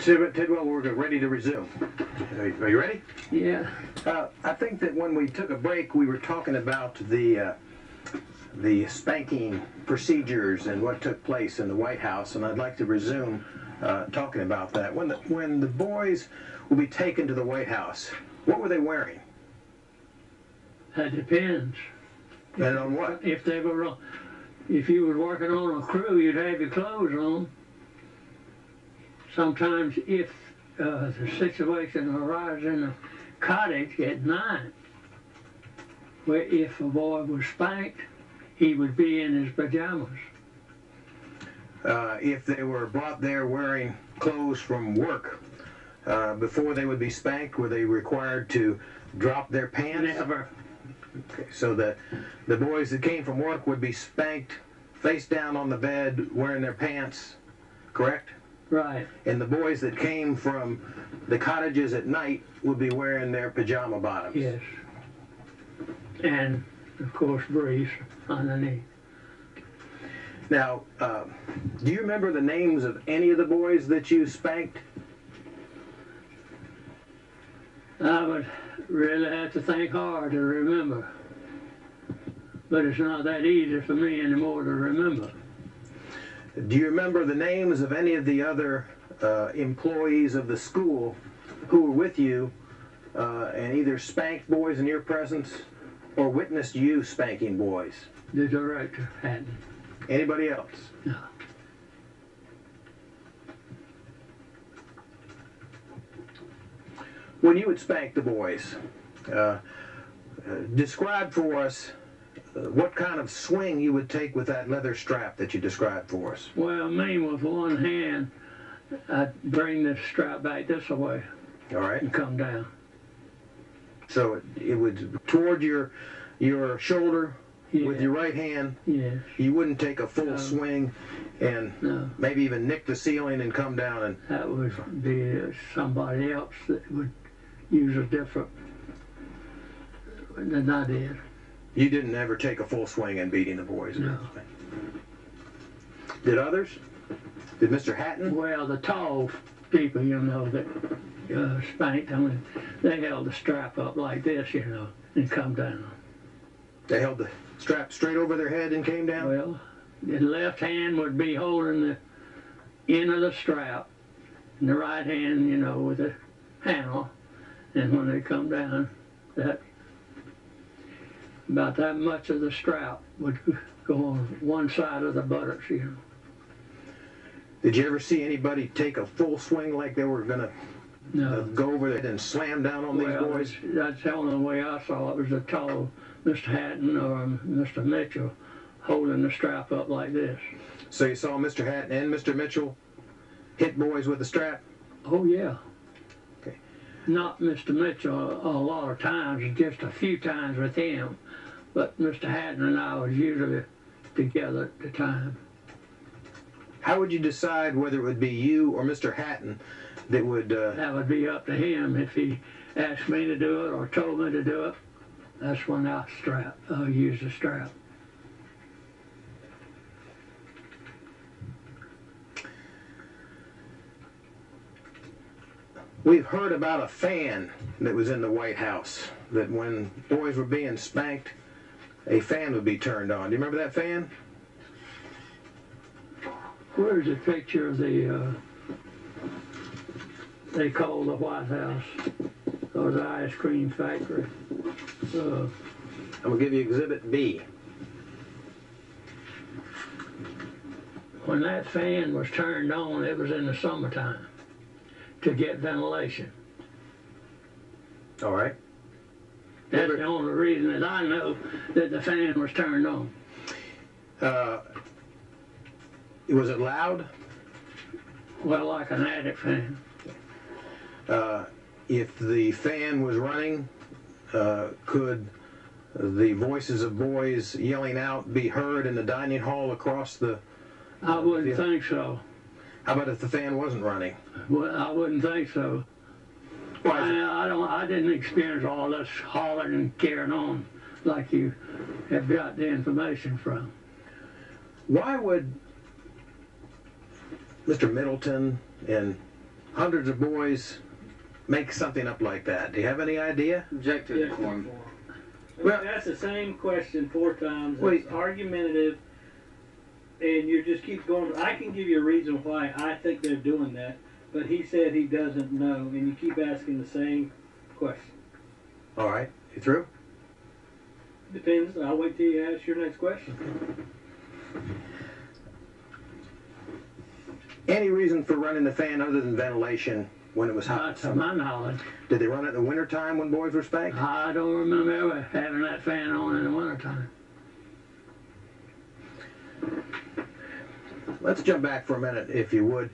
Tidwell, we're ready to resume. Are you ready? Yeah. I think that when we took a break, we were talking about the spanking procedures and what took place in the White House, and I'd like to resume talking about that. When the boys will be taken to the White House, what were they wearing? That depends. And on what? If you were working on a crew, you'd have your clothes on. Sometimes if the situation arises in a cottage at night, where if a boy was spanked, he would be in his pajamas. If they were brought there wearing clothes from work, before they would be spanked, were they required to drop their pants? Never. Okay, so the boys that came from work would be spanked face down on the bed wearing their pants, correct? Right. And the boys that came from the cottages at night would be wearing their pajama bottoms. Yes. And, of course, briefs underneath. Now, do you remember the names of any of the boys that you spanked? I would really have to think hard to remember. But it's not that easy for me anymore to remember. Do you remember the names of any of the other employees of the school who were with you and either spanked boys in your presence or witnessed you spanking boys? The director hadn't. Anybody else? No. When you would spank the boys, describe for us what kind of swing you would take with that leather strap that you described for us. Well, me with one hand, I'd bring the strap back this way. All right. And come down. So it would toward your shoulder. Yeah. With your right hand. Yes. You wouldn't take a full swing and maybe even nick the ceiling and come down and... That would be somebody else that would use a different than I did. You didn't ever take a full swing in beating the boys? No. Did others? Did Mr. Hatton? Well, the tall people, you know, that spanked them, they held the strap up like this, you know, and come down. They held the strap straight over their head and came down? Well, the left hand would be holding the end of the strap, and the right hand, you know, with the handle. And when they come down, about that much of the strap would go on one side of the buttocks, you know. Did you ever see anybody take a full swing like they were going to go over there and slam down on these boys? That's the only way I saw it, was a tall Mr. Hatton or Mr. Mitchell holding the strap up like this. So you saw Mr. Hatton and Mr. Mitchell hit boys with the strap? Oh, yeah. Okay. Not Mr. Mitchell a lot of times, just a few times with him. But Mr. Hatton and I was usually together at the time. How would you decide whether it would be you or Mr. Hatton that would... That would be up to him. If he asked me to do it or told me to do it, that's when I use the strap. We've heard about a fan that was in the White House, that when boys were being spanked, a fan would be turned on. Do you remember that fan? Where's the picture of the, they call the White House, or the ice cream factory? I'm going to give you Exhibit B. When that fan was turned on, it was in the summertime to get ventilation. All right. That's the only reason that I know that the fan was turned on. Was it loud? Well, like an attic fan. If the fan was running, could the voices of boys yelling out be heard in the dining hall across the... I wouldn't think so. How about if the fan wasn't running? Well, I wouldn't think so. I didn't experience all this hollering and carrying on like you have got the information from. Why would Mr. Middleton and hundreds of boys make something up like that? Do you have any idea? Object to the form. Well- That's the same question 4 times. Wait. It's argumentative, and you just keep going. I can give you a reason why I think they're doing that, but he said he doesn't know, and you keep asking the same question. All right, you through? Depends. I'll wait till you ask your next question. Any reason for running the fan other than ventilation when it was hot? Not to my knowledge. Did they run it in the wintertime when boys were spanked? I don't remember ever having that fan on in the wintertime. Let's jump back for a minute, if you would,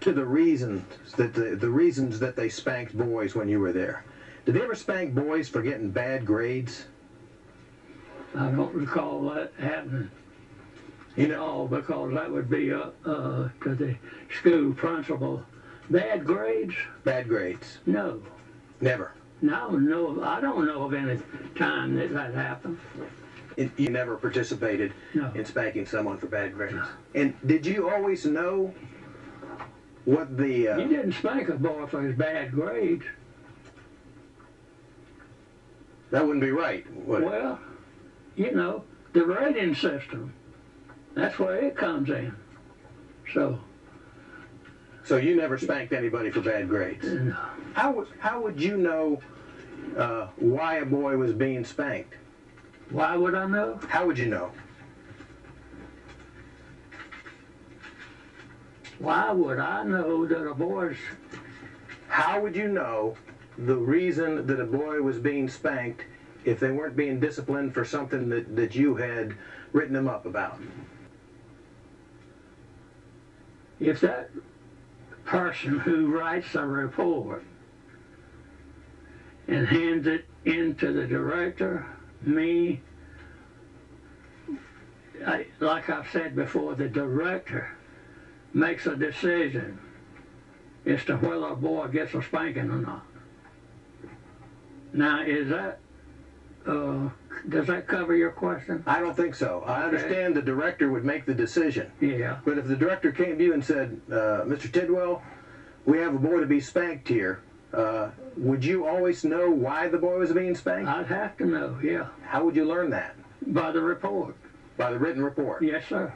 to the reasons that the reasons that they spanked boys when you were there. Did they ever spank boys for getting bad grades? I don't recall that happening. You know, All because that would be up to the school principal. Bad grades? bad grades. No. Never. No, I don't know of any time that happened. You never participated No. in spanking someone for bad grades. And did you always know what the... You didn't spank a boy for his bad grades. that wouldn't be right, would it? Well, you know, the rating system, that's where it comes in. So, So you never spanked anybody for bad grades? no. How would you know why a boy was being spanked? Why would I know? How would you know? Why would I know that a boy's... How would you know the reason that a boy was being spanked if they weren't being disciplined for something that you had written them up about? If that person who writes a report and hands it in to the director, me, like I've said before, the director makes a decision as to whether a boy gets a spanking or not. Now, is that, does that cover your question? I don't think so. I understand the director would make the decision. Yeah. But if the director came to you and said, Mr. Tidwell, we have a boy to be spanked here, would you always know why the boy was being spanked? I'd have to know, yeah, How would you learn that? by the report. By the written report. Yes, sir.